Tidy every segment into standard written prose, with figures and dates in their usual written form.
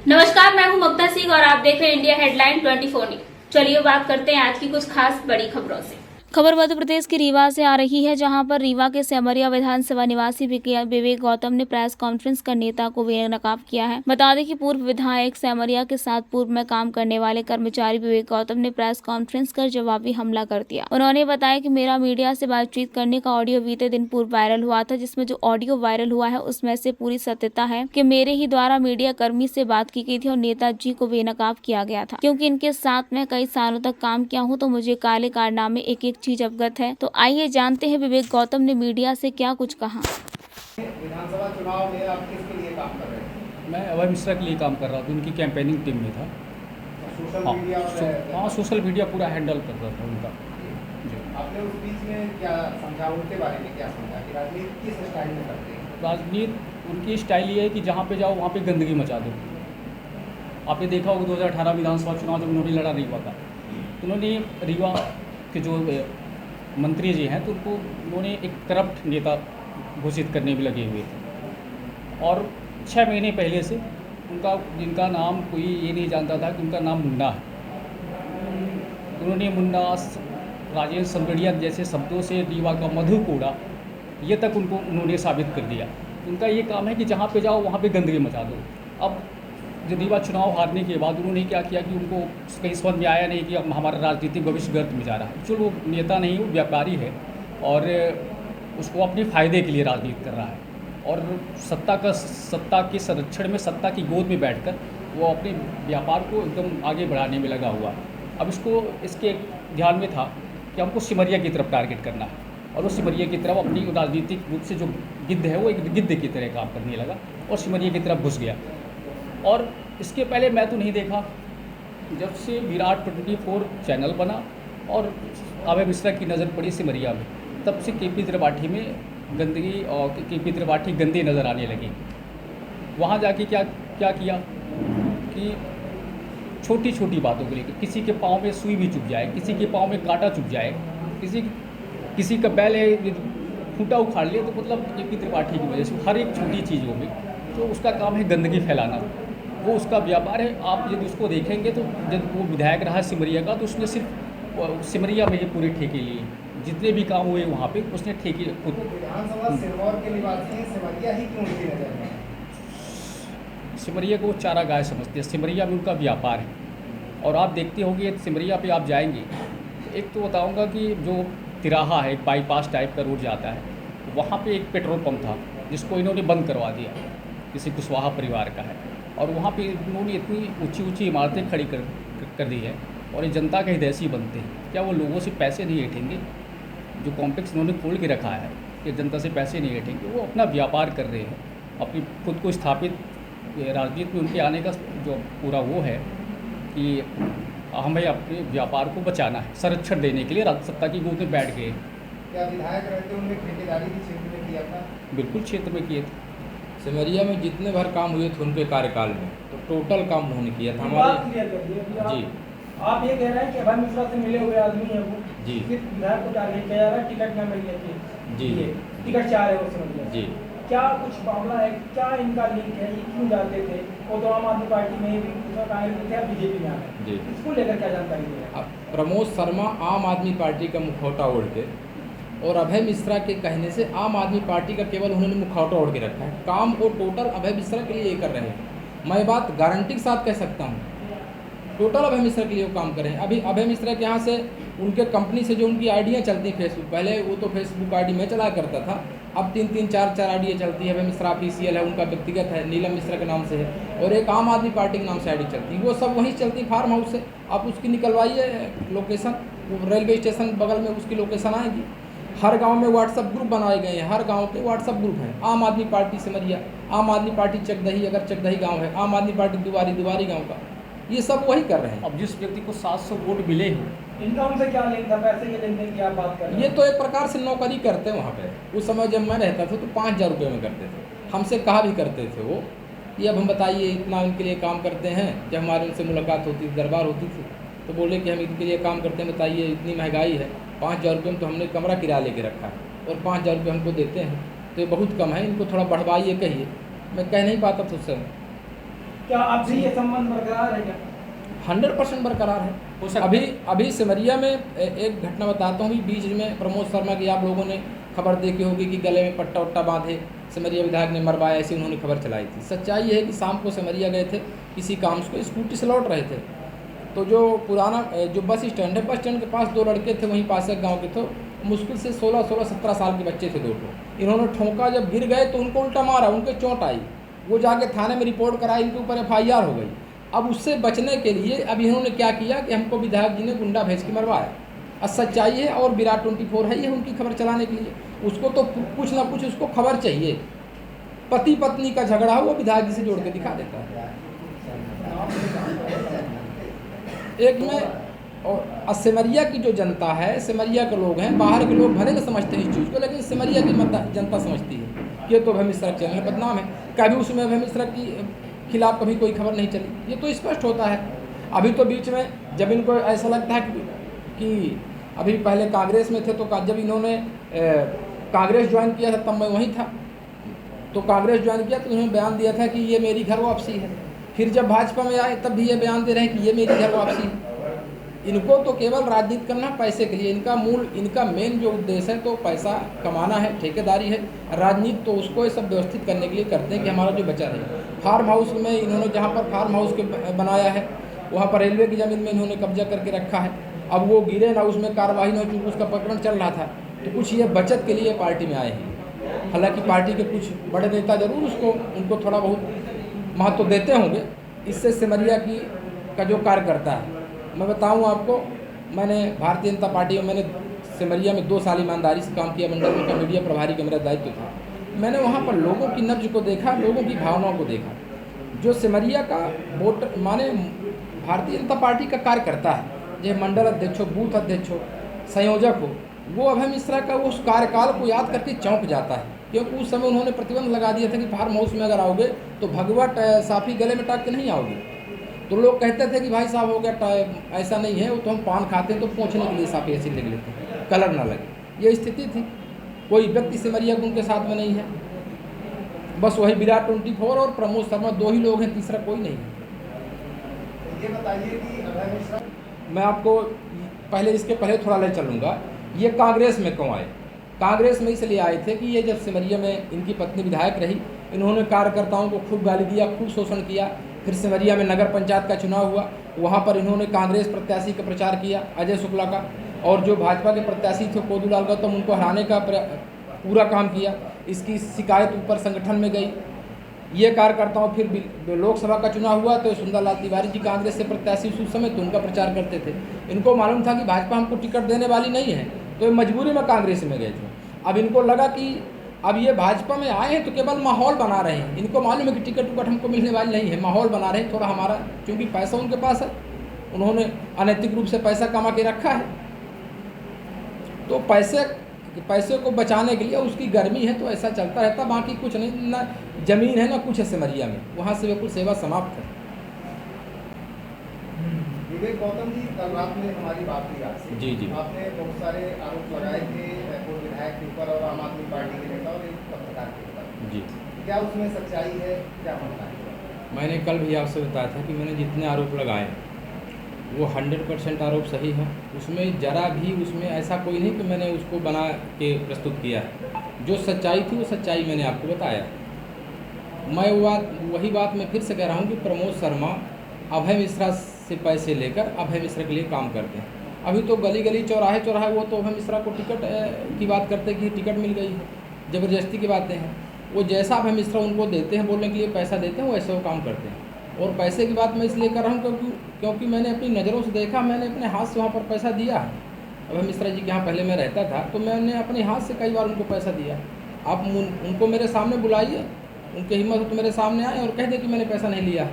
नमस्कार, मैं हूं ममता सिंह और आप देख रहे हैं इंडिया हेडलाइन 24 न्यूज। चलिए बात करते हैं आज की कुछ खास बड़ी खबरों से। खबर मध्य प्रदेश के रीवा से आ रही है, जहां पर रीवा के सेमरिया विधानसभा निवासी विवेक गौतम ने प्रेस कॉन्फ्रेंस कर नेता को बेनकाब किया है। बता दें कि पूर्व विधायक सेमरिया के साथ पूर्व में काम करने वाले कर्मचारी विवेक गौतम ने प्रेस कॉन्फ्रेंस कर जवाबी हमला कर दिया। उन्होंने बताया कि मेरा मीडिया से बातचीत करने का ऑडियो बीते दिन पूर्व वायरल हुआ था, जिसमें जो ऑडियो वायरल हुआ है उसमें से पूरी सत्यता है कि मेरे ही द्वारा मीडिया कर्मी से बात की गई थी और नेताजी को बेनकाब किया गया था। क्योंकि इनके साथ में कई सालों तक काम किया हूँ तो मुझे काले कारनामे एक चीज अवगत है। तो आइए जानते हैं विवेक गौतम ने मीडिया से क्या कुछ कहा। विधानसभा चुनाव में आप किसके लिए काम कर रहे हैं? मैं अभय मिश्रा के लिए काम कर रहा था, उनकी कैंपेनिंग टीम में था। सोशल मीडिया पूरा हैंडल कर रहा था उनका। जी। आपने उस बीच में क्या समझा, उनके बारे में क्या समझा कि राजनीति किस स्टाइल में करते हैं? राजनीति उनकी स्टाइल ये है कि जहाँ पे जाओ वहाँ पे गंदगी मचा दो। आपने देखा होगा 2018 विधानसभा चुनाव जब उन्होंने लड़ा रीवा का, तो उन्होंने रीवा के जो मंत्री जी हैं तो उन्होंने एक करप्ट नेता घोषित करने में लगे हुए थे। और 6 महीने पहले से जिनका नाम कोई ये नहीं जानता था कि उनका नाम मुन्ना है, उन्होंने मुन्ना, राजेंद्र संगड़िया जैसे शब्दों से रीवा का मधु कोड़ा ये तक उन्होंने साबित कर दिया। उनका ये काम है कि जहाँ पे जाओ वहाँ पे गंदगी मचा दो। अब जो रीवा चुनाव हारने के बाद उन्होंने क्या किया कि उनको कहीं समझ में आया नहीं कि अब हमारा राजनीतिक भविष्य गर्त में जा रहा है। चलो, वो नेता नहीं, वो व्यापारी है और उसको अपने फ़ायदे के लिए राजनीति कर रहा है और सत्ता के संरक्षण में, सत्ता की गोद में बैठकर वो अपने व्यापार को एकदम आगे बढ़ाने में लगा हुआ है। अब इसके ध्यान में था कि हमको सिमरिया की तरफ टारगेट करना है और वो सिमरिया की तरफ अपनी राजनीतिक रूप से जो गिद्ध है वो एक गिद्ध की तरह काम करने लगा और सिमरिया की तरफ घुस गया। और इसके पहले मैं तो नहीं देखा, जब से विराट 24 चैनल बना और अभय मिश्रा की नज़र पड़ी सिमरिया में, तब से केपी त्रिपाठी में गंदगी और केपी त्रिपाठी गंदे नज़र आने लगी। वहाँ जाके क्या किया कि छोटी छोटी बातों को लेकर किसी के पाँव में सुई भी चुभ जाए, किसी के पाँव में कांटा चुभ जाए, किसी का बैल खूंटा उखाड़ लिए, तो मतलब केपी त्रिपाठी की वजह से हर एक छोटी चीज़ों में तो उसका काम है गंदगी फैलाना, वो उसका व्यापार है। आप यदि उसको देखेंगे तो जब वो विधायक रहा सिमरिया का, तो उसने सिर्फ सिमरिया में ये पूरे ठेके लिए, जितने भी काम हुए वहाँ पे उसने ठेके खुद। विधानसभा सिरमौर के निवासी सिमरिया ही क्यों उनकी नजर में? सिमरिया को चारा गाय समझते हैं, सिमरिया में उनका व्यापार है। और आप देखते होंगे सिमरिया पे आप जाएंगे, एक तो बताऊंगा कि जो तिराहा है, बाईपास टाइप का रोड जाता है, वहाँ पे एक पेट्रोल पंप था जिसको इन्होंने बंद करवा दिया, किसी कुशवाहा परिवार का है। और वहाँ पे इन्होंने इतनी ऊंची ऊंची इमारतें खड़ी कर दी है और ये जनता के हितैषी बनते हैं। क्या वो लोगों से पैसे नहीं ऐंठेंगे? जो कॉम्प्लेक्स इन्होंने खोल के रखा है कि जनता से पैसे नहीं ऐंठेंगे, वो अपना व्यापार कर रहे हैं, अपनी खुद को स्थापित राजनीति में उनके आने का जो पूरा वो है कि हमें अपने व्यापार को बचाना है, संरक्षण देने के लिए सत्ता की गोद में बैठ गए। क्या विधायक रहते उन्होंने ठेकेदारी भी क्षेत्र में किया था? बिल्कुल क्षेत्र में किए थे। सिमरिया में जितने भर काम हुए थे उनके कार्यकाल में, तो टोटल काम उन्होंने किया था हमारे। जी, आप ये कह रहे हैं कि अभय मिश्रा से मिले हुए आदमी है वो जी, विधायक को टारगेट किया जा रहा है, टिकट न मिलने के जी, टिकट चाह रहे हो सिमरिया जी। क्या कुछ मामला है, क्या इनका लिंक है, ये क्यों जाते थे? वो तो आम आदमी पार्टी में भी कांग्रेस थे, बीजेपी में आ गए जी। इसको लेकर क्या जानकारी है? अब प्रमोद शर्मा आम आदमी पार्टी का मुखौटा ओढ़ के और अभय मिश्रा के कहने से आम आदमी पार्टी का केवल उन्होंने मुखौटा ओढ़ के रखा है। काम वो टोटल अभय मिश्रा के लिए ये कर रहे हैं। मैं बात गारंटी के साथ कह सकता हूँ, टोटल अभय मिश्रा के लिए वो काम कर रहे हैं। अभी अभय मिश्रा के यहाँ से उनके कंपनी से जो उनकी आईडियाँ चलती हैं फेसबुक, पहले वो तो फेसबुक आईडी में चला करता था, अब 3-3, 4-4 आईडियाँ चलती है। अभय मिश्रा ऑफिशियल है, उनका व्यक्तिगत है, नीलम मिश्रा के नाम से है, और एक आम आदमी पार्टी के नाम से आईडी चलती है। वो सब वहीं चलती फार्म हाउस से। आप उसकी निकलवाइए लोकेशन, रेलवे स्टेशन बगल में उसकी लोकेशन आएगी। हर गांव में व्हाट्सएप ग्रुप बनाए गए हैं, हर गांव के व्हाट्सएप ग्रुप हैं। आम आदमी पार्टी सिमरिया, आम आदमी पार्टी चकदही, अगर चकदही गांव है, आम आदमी पार्टी दुवारी गांव का, ये सब वही कर रहे हैं। अब जिस व्यक्ति को 700 वोट मिले हैं, इनका उनसे क्या लिंक था? पैसे के लेन देन की आप बात कर रहे हैं? ये तो एक प्रकार से नौकरी करते हैं वहाँ पे। उस समय जब मैं रहता था तो 5000 रुपये में करते थे। हमसे कहा भी करते थे वो कि अब हम बताइए इतना उनके लिए काम करते हैं। जब हमारे उनसे मुलाकात होती थी, दरबार होती थी, तो बोले कि हम इनके लिए काम करते हैं, बताइए इतनी महंगाई है, 5000 रुपये में तो हमने कमरा किराया लेके रखा है और 5000 रुपये हमको देते हैं, तो ये बहुत कम है, इनको थोड़ा बढ़वाइए कहिए। मैं कह नहीं पाता था उस समय। क्या आपसे ये संबंध बरकरार है क्या? 100% बरकरार है। हो सकता अभी सिमरिया में एक घटना बताता हूँ। बीच में प्रमोद शर्मा की आप लोगों ने खबर देखी होगी कि गले में पट्टा वट्टा बांधे सिमरिया विधायक ने मरवाया, ऐसी उन्होंने खबर चलाई थी। सच्चाई है कि शाम को सिमरिया गए थे किसी काम से, स्कूटी से लौट रहे थे, तो जो पुराना जो बस स्टैंड है, बस स्टैंड के पास 2 लड़के थे, वहीं पास एक गाँव के थे, मुश्किल से 16-17 साल के बच्चे थे 2 ठो। इन्होंने ठोंका, जब गिर गए तो उनको उल्टा मारा, उनके चोट आई, वो जाके थाने में रिपोर्ट कराई, इनके ऊपर FIR हो गई। अब उससे बचने के लिए अब इन्होंने क्या किया कि हमको विधायक जी ने गुंडा भेज के मरवाया। अब सच्चाई है, और विराट 24 है ये उनकी खबर चलाने के लिए, उसको तो कुछ ना कुछ उसको खबर चाहिए। पति पत्नी का झगड़ा हो, वो विधायक जी से जोड़ के दिखा देता है। एक में और सिमरिया की जो जनता है, सिमरिया के लोग हैं, बाहर के लोग भले न समझते हैं इस चीज़ को, लेकिन सिमरिया की जनता समझती है कि ये तो अभय मिश्रा चैनल बदनाम है। कभी उसमें अभय मिश्रा की खिलाफ कभी कोई खबर नहीं चली, ये तो स्पष्ट होता है। अभी तो बीच में जब इनको ऐसा लगता है कि अभी पहले कांग्रेस में थे, तो जब इन्होंने कांग्रेस ज्वाइन किया था तब मैं वहीं था, तो कांग्रेस ज्वाइन किया तो उन्होंने बयान दिया था कि ये मेरी घर वापसी है। फिर जब भाजपा में आए तब भी ये बयान दे रहे हैं कि ये मेरी घर वापसी है। इनको तो केवल राजनीति करना पैसे के लिए, इनका मेन जो उद्देश्य है तो पैसा कमाना है, ठेकेदारी है। राजनीति तो उसको ये सब व्यवस्थित करने के लिए करते हैं कि हमारा जो बचा रहे। फार्म हाउस में इन्होंने जहाँ पर फार्म हाउस के बनाया है, वहाँ पर रेलवे की ज़मीन में इन्होंने कब्जा करके रखा है। अब वो गिरे ना, उसमें कार्रवाई न हो, चूँकि उसका प्रकरण चल रहा था, तो कुछ ये बचत के लिए पार्टी में आए हैं। हालांकि पार्टी के कुछ बड़े नेता जरूर उनको थोड़ा बहुत महत्व देते होंगे। इससे सिमरिया का जो कार्यकर्ता है, मैं बताऊं आपको, मैंने भारतीय जनता पार्टी में मैंने सिमरिया में 2 साल ईमानदारी से काम किया, मंडल में का मीडिया प्रभारी का मेरा दायित्व था। मैंने वहाँ पर लोगों की नब्ज को देखा, लोगों की भावनाओं को देखा। जो सिमरिया का वोट माने भारतीय जनता पार्टी का कार्यकर्ता है, जो मंडल अध्यक्ष हो, बूथ अध्यक्ष हो, संयोजक हो, वो अभय मिश्रा का उस कार्यकाल को याद करके चौंक जाता है। क्योंकि उस समय उन्होंने प्रतिबंध लगा दिया था कि फार्म हाउस में अगर आओगे तो भगवा साफी गले में टाक के नहीं आओगे। तो लोग कहते थे कि भाई साहब हो गया, ऐसा नहीं है, वो तो हम पान खाते हैं तो पोंछने के लिए साफी ऐसी ले लेते हैं, कलर ना लगे। ये स्थिति थी। कोई व्यक्ति सिमरिया उनके साथ में नहीं है, बस वही विराट 24 और प्रमोद शर्मा 2 ही लोग हैं, तीसरा कोई नहीं है। ये बताइए कि अभय मिश्रा, मैं आपको इसके पहले थोड़ा ले चलूँगा। ये कांग्रेस में क्यों आए? कांग्रेस में इसलिए आए थे कि ये जब सिमरिया में इनकी पत्नी विधायक रही, इन्होंने कार्यकर्ताओं को खूब गाली दिया, खूब शोषण किया। फिर सिमरिया में नगर पंचायत का चुनाव हुआ, वहाँ पर इन्होंने कांग्रेस प्रत्याशी का प्रचार किया, अजय शुक्ला का, और जो भाजपा के प्रत्याशी थे कोदूलाल गौतम, उनको हराने का पूरा काम किया। इसकी शिकायत ऊपर संगठन में गई। ये कार्यकर्ताओं, फिर लोकसभा का चुनाव हुआ तो सुंदरलाल तिवारी जी कांग्रेस से प्रत्याशी उस समय, तो उनका प्रचार करते थे। इनको मालूम था कि भाजपा हमको टिकट देने वाली नहीं है, तो ये मजबूरी में कांग्रेस में गए थे। अब इनको लगा कि अब ये भाजपा में आए हैं तो केवल माहौल बना रहे हैं। इनको मालूम है कि टिकट उकट हमको मिलने वाली नहीं है, माहौल बना रहे हैं थोड़ा हमारा, क्योंकि पैसा उनके पास है, उन्होंने अनैतिक रूप से पैसा कमा के रखा है। तो पैसे को बचाने के लिए उसकी गर्मी है, तो ऐसा चलता रहता। बाकी कुछ नहीं, ना जमीन है ना कुछ है सिमरिया में, वहाँ से बिल्कुल सेवा समाप्त है। विवेक गौतम जी, कल रात में हमारी बात हुई आपसे। जी जी। आपने बहुत सारे आरोप लगाए थे पूर्व विधायक के ऊपर और आम आदमी पार्टी के नेता और एक पत्रकार के ऊपर। जी। क्या उसमें सच्चाई है, क्या मानना है? मैंने कल भी आपसे बताया था कि मैंने जितने आरोप लगाए वो 100% आरोप सही है। उसमें ज़रा भी उसमें ऐसा कोई नहीं कि मैंने उसको बना के प्रस्तुत किया है। जो सच्चाई थी वो सच्चाई मैंने आपको बताया। मैं वही बात मैं फिर से कह रहा हूँ कि प्रमोद शर्मा अभय मिश्रा से पैसे लेकर अभय मिश्रा के लिए काम करते हैं। अभी तो गली गली चौराहे चौराहे वो तो अभय मिश्रा को टिकट की बात करते हैं कि टिकट मिल गई है, ज़बरदस्ती की बातें हैं। वो जैसा अभय मिश्रा उनको देते हैं, बोलने के लिए पैसा देते हैं, वो ऐसे वो काम करते हैं। और पैसे की बात मैं इसलिए कर रहा हूँ क्योंकि मैंने अपनी नज़रों से देखा, मैंने अपने हाथ से वहाँ पर पैसा दिया है। अभय मिश्रा जी के यहाँ पहले मैं रहता था, तो मैंने अपने हाथ से कई बार उनको पैसा दिया। आप उनको मेरे सामने बुलाइए, उनके हिम्मत हो तो मेरे सामने आए और कह दे कि मैंने पैसा नहीं लिया।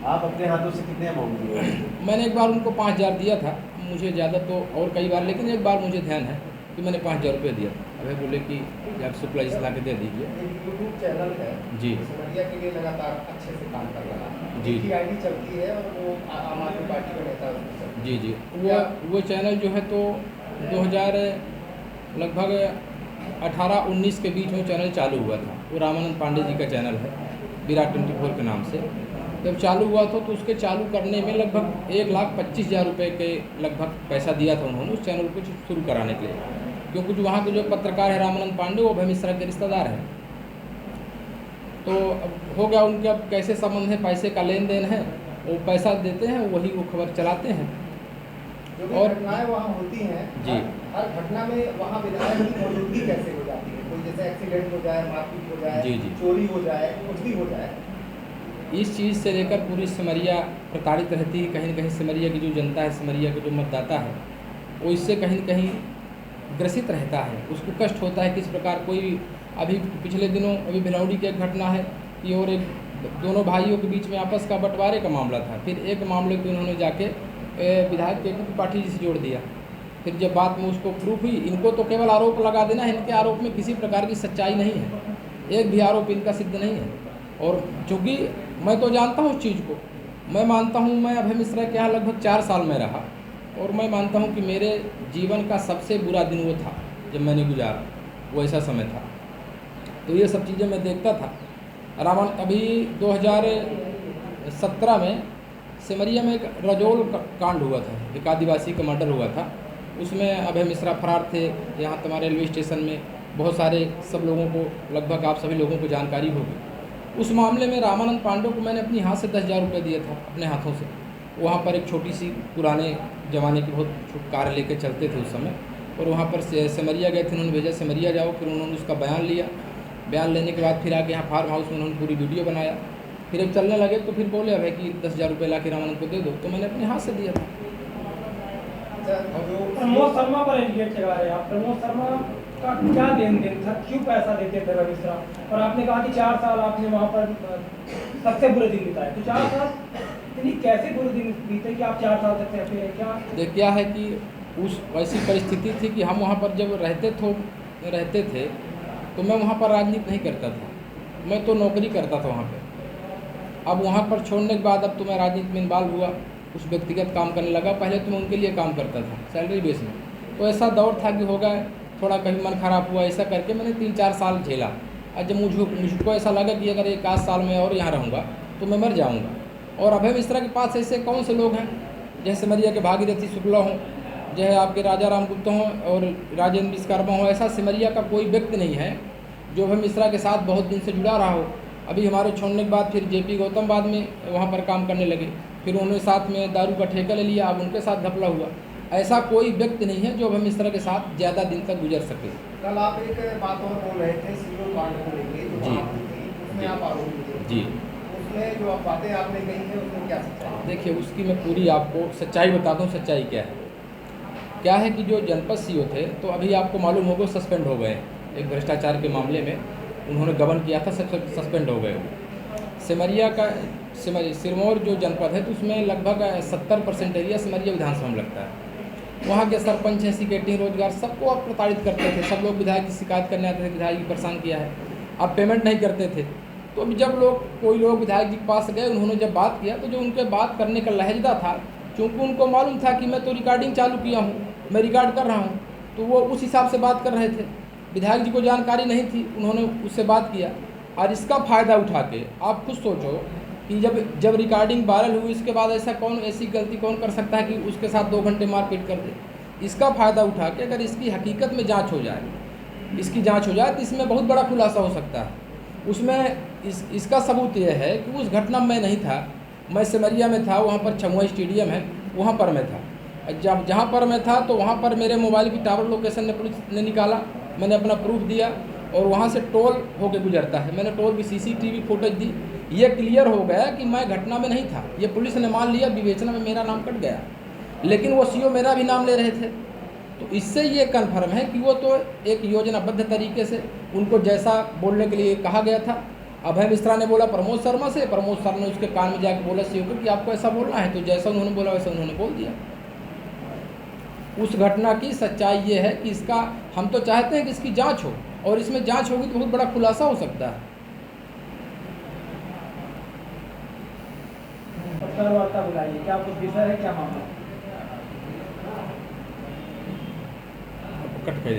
आप अपने हाथों से कितने अमाउंट दिए? मैंने एक बार उनको 5000 दिया था, मुझे ज़्यादा तो और कई बार, लेकिन एक बार मुझे ध्यान है कि मैंने 5000 रुपये दिया था। अभय बोले कि आप सप्लाई ला के दे दीजिए। एक यूट्यूब चैनल है जी। सिमरिया के लिए लगातार अच्छे से काम कर रहा है। जी। उसकी आईडी चलती है और वो आम आदमी पार्टी का नेता है। जी जी। वो चैनल जो है तो 2000 लगभग 18-19 के बीच में चैनल चालू हुआ था। वो रामानंद पांडे जी का चैनल है, विराट 24 के नाम से। जब चालू हुआ था तो उसके चालू करने में लगभग 1,25,000 रुपये के लगभग पैसा दिया था उन्होंने उस चैनल को शुरू कराने के लिए, क्योंकि जो वहाँ के जो पत्रकार है रामानंद पांडे वो अभय मिश्रा के रिश्तेदार हैं। तो अब हो गया उनके, अब कैसे संबंध है, पैसे का लेन देन है, वो पैसा देते हैं, वही वो खबर चलाते हैं। जो भी और घटनाएं वहाँ होती हैं जी। हर घटना में वहाँ विधायक की मौजूदगी कैसे हो जाती है? कोई जैसे एक्सीडेंट हो जाए, मारपीट हो जाए, जी, जी। चोरी हो जाए, कुछ भी हो जाए, इस चीज़ से लेकर पूरी सिमरिया प्रताड़ित रहती है। कहीं न कहीं सिमरिया की जो जनता है, सिमरिया के जो मतदाता है, वो इससे कहीं न कहीं ग्रसित रहता है, उसको कष्ट होता है। किस प्रकार कोई अभी पिछले दिनों अभी भिलौड़ी की एक घटना है कि और एक दोनों भाइयों के बीच में आपस का बंटवारे का मामला था। फिर एक मामले को उन्होंने जाके विधायक टेकू पाटिल जी से जोड़ दिया। फिर जब बात में उसको प्रूफ हुई, इनको तो केवल आरोप लगा देना है, इनके आरोप में किसी प्रकार की सच्चाई नहीं है, एक भी आरोप इनका सिद्ध नहीं है। और चूँकि मैं तो जानता हूँ उस चीज़ को, मैं मानता हूँ, मैं अभय मिश्रा के यहाँ लगभग 4 साल में रहा और मैं मानता हूँ कि मेरे जीवन का सबसे बुरा दिन वो था जब मैंने गुजारा, वो ऐसा समय था। तो ये सब चीज़ें मैं देखता था। अभी 2017 में सिमरिया में एक रजोल कांड हुआ था, एक आदिवासी का मर्डर हुआ था, उसमें अभय मिश्रा फरार थे। यहाँ तुम्हारे रेलवे स्टेशन में बहुत सारे सब लोगों को, लगभग आप सभी लोगों को जानकारी होगी। उस मामले में रामानंद पांडे को मैंने अपने हाथ से 10,000 रुपये दिए था, अपने हाथों से। वहाँ पर एक छोटी सी पुराने ज़माने की बहुत कार लेके चलते थे उस समय, और वहाँ पर सिमरिया गए थे, उन्होंने भेजा सिमरिया जाओ। फिर उन्होंने उसका बयान लिया, बयान लेने के बाद फिर आके यहाँ फार्म हाउस में उन्होंने पूरी वीडियो बनाया। फिर जब चलने लगे तो फिर बोले अभय कि 10,000 रुपये ला के रामानंद को दे दो, तो मैंने अपने हाथ से दिया था। प्रमोद शर्मा पर एलिगेट लगा रहे हैं आप, प्रमोद शर्मा का क्या लेन देन था, क्यों पैसा देते थे रवि मिश्रा? और आपने कहा कि 4 साल आपने वहाँ पर सबसे बुरे दिन बिताए, तो 4 साल इतनी कैसे बुरे दिन बीते कि आप 4 साल तक रहते हैं? क्या देख, क्या है कि उस ऐसी परिस्थिति थी कि हम वहाँ पर जब रहते थे तो मैं वहाँ पर राजनीति नहीं करता था, मैं तो नौकरी करता था वहाँ पे। अब वहाँ पर छोड़ने के बाद अब तो मैं राजनीति में इन्वॉल्व हुआ, कुछ व्यक्तिगत काम करने लगा। पहले तो मैं उनके लिए काम करता था सैलरी बेस में, तो ऐसा दौर था कि हो गया थोड़ा, कहीं मन खराब हुआ, ऐसा करके मैंने 3-4 साल झेला। और जब मुझको ऐसा लगा कि अगर 1 आध साल में और यहाँ रहूँगा तो मैं मर जाऊँगा। और अभय मिश्रा के पास ऐसे कौन से लोग हैं, जैसे सिमरिया के भागीरथी शुक्ला हों, जैसे आपके राजा राम गुप्ता हों और राजेंद्र विश्वकर्मा हों, ऐसा सिमरिया का कोई व्यक्ति नहीं है जो अभय मिश्रा के साथ बहुत दिन से जुड़ा रहा हो। अभी हमारे छोड़ने के बाद फिर JP गौतम बाद में वहाँ पर काम करने लगे, फिर उन्होंने साथ में दारू का ठेका ले लिया, अब उनके साथ घपला हुआ। ऐसा कोई व्यक्ति नहीं है जो अभय मिश्रा के साथ ज़्यादा दिन तक गुजर सके। कल आप एक बात और बोल रहे थे सिल्वर कांड को लेके, जो जी। वहाँ हुई थी, उसमें आप आरोपी थे। जी, उसमें जो आप बातें आपने कही हैं उसमें क्या सच्चाई? देखिए, उसकी मैं पूरी आपको सच्चाई बताता हूँ। सच्चाई क्या है कि जो जनपद CO थे, तो अभी आपको मालूम होगा सस्पेंड हो गए एक भ्रष्टाचार के मामले में, उन्होंने गबन किया था, सस्पेंड हो गए। सिरमौर जो जनपद है तो उसमें लगभग 70% एरिया सिमरिया विधानसभा में लगता है। वहाँ के सरपंच हैं, सिक्योरिटी, रोजगार, सबको आप प्रताड़ित करते थे। सब लोग विधायक की शिकायत करने आते थे, विधायक जी परेशान किया है, आप पेमेंट नहीं करते थे। तो अभी जब कोई लोग विधायक जी के पास गए, उन्होंने जब बात किया तो जो उनके बात करने का लहजा था, चूँकि उनको मालूम था कि मैं तो रिकॉर्डिंग चालू किया हूँ, मैं रिकॉर्ड कर रहा हूँ, तो वो उस हिसाब से बात कर रहे थे। विधायक जी को जानकारी नहीं थी, उन्होंने उससे बात किया। और इसका फ़ायदा उठा के आप खुद सोचो कि जब रिकॉर्डिंग वायरल हुई, इसके बाद ऐसी गलती कौन कर सकता है कि उसके साथ 2 घंटे मारपीट कर दे। इसका फ़ायदा उठा के अगर इसकी हकीकत में जांच हो जाए, तो इसमें बहुत बड़ा खुलासा हो सकता है। उसमें इसका सबूत यह है कि उस घटना में मैं नहीं था, मैं सिमरिया में था, वहाँ पर छमुआ स्टेडियम है, वहाँ पर मैं था। जहाँ पर मैं था तो वहाँ पर मेरे मोबाइल की टावर लोकेशन ने पुलिस ने निकाला, मैंने अपना प्रूफ दिया, और वहाँ से टोल होके गुजरता है, मैंने टोल की CCTV फुटेज दी। ये क्लियर हो गया कि मैं घटना में नहीं था। ये पुलिस ने मान लिया, विवेचना में मेरा नाम कट गया, लेकिन वो CO मेरा भी नाम ले रहे थे। तो इससे ये कन्फर्म है कि वो तो एक योजनाबद्ध तरीके से उनको जैसा बोलने के लिए कहा गया था। अभय मिश्रा ने बोला प्रमोद शर्मा से, प्रमोद सर ने उसके कान में जाकर बोला CO को कि आपको ऐसा बोलना है, तो जैसा उन्होंने बोला वैसा उन्होंने बोल दिया। उस घटना की सच्चाई ये है कि इसका हम तो चाहते हैं कि इसकी जांच हो, और इसमें जांच होगी तो बहुत बड़ा खुलासा हो सकता है। पत्रवार्ता बुलाइए, क्या कुछ विषय है, क्या मामला? कट कर